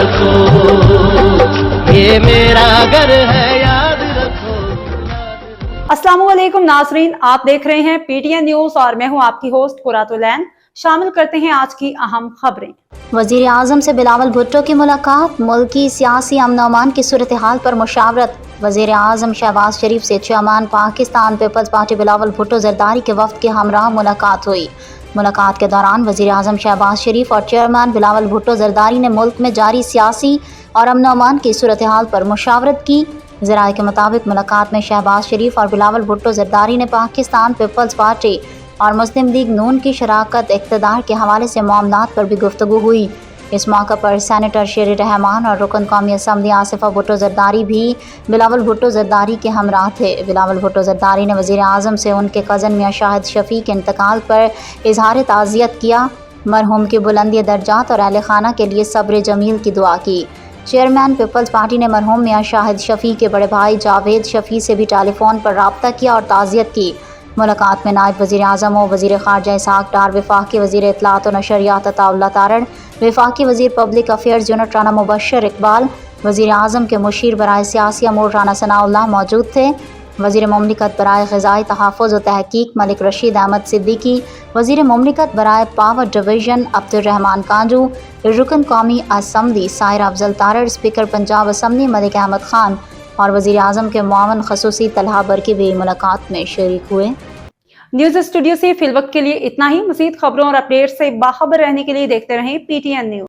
رکھو، یہ میرا گھر ہے یاد رکھو۔ السلام علیکم ناظرین، آپ دیکھ رہے ہیں پی ٹی این نیوز اور میں ہوں آپ کی ہوسٹ قرۃ العین۔ شامل کرتے ہیں آج کی اہم خبریں۔ وزیر اعظم سے بلاول بھٹو کی ملاقات، ملکی سیاسی امن و امان کی صورتحال پر مشاورت۔ وزیر اعظم شہباز شریف سے چیئرمین پاکستان پیپلز پارٹی بلاول بھٹو زرداری کے وفد کے ہمراہ ملاقات ہوئی۔ ملاقات کے دوران وزیر اعظم شہباز شریف اور چیئرمین بلاول بھٹو زرداری نے ملک میں جاری سیاسی اور امن و امان کی صورتحال پر مشاورت کی۔ ذرائع کے مطابق ملاقات میں شہباز شریف اور بلاول بھٹو زرداری نے پاکستان پیپلز پارٹی اور مسلم لیگ نون کی شراکت اقتدار کے حوالے سے معاملات پر بھی گفتگو ہوئی۔ اس موقع پر سینیٹر شیر رحمان اور رکن قومی اسمبلی آصفہ بھٹو زرداری بھی بلاول بھٹو زرداری کے ہمراہ تھے۔ بلاول بھٹو زرداری نے وزیر اعظم سے ان کے کزن میاں شاہد شفیع کے انتقال پر اظہار تعزیت کیا، مرحوم کی بلندی درجات اور اہل خانہ کے لیے صبر جمیل کی دعا کی۔ چیئرمین پیپلز پارٹی نے مرحوم میاں شاہد شفیع کے بڑے بھائی جاوید شفیع سے بھی ٹیلی فون پر رابطہ کیا اور تعزیت کی۔ ملاقات میں نائب وزیر اعظم و وزیر خارجہ اسحاق ڈار، وفاقی وزیر اطلاعات و نشریات عطا اللہ تارڑ، وفاقی وزیر پبلک افیئرز یونٹ رانا مبشر اقبال، وزیر اعظم کے مشیر برائے سیاسی امور رانا ثناء اللہ موجود تھے۔ وزیر مملکت برائے غذائی تحفظ و تحقیق ملک رشید احمد صدیقی، وزیر مملکت برائے پاور ڈویژن عبد الرحمان کانجو، رکن قومی اسمبلی سائرہ افضل تارڑ، اسپیکر پنجاب اسمبلی ملک احمد خان اور وزیر اعظم کے معاون خصوصی طلحہ برقی بھی ملاقات میں شریک ہوئے۔ نیوز اسٹوڈیو سے فی الوقت کے لیے اتنا ہی۔ مزید خبروں اور اپڈیٹ سے باخبر رہنے کے لیے دیکھتے رہیں پی ٹی این نیوز۔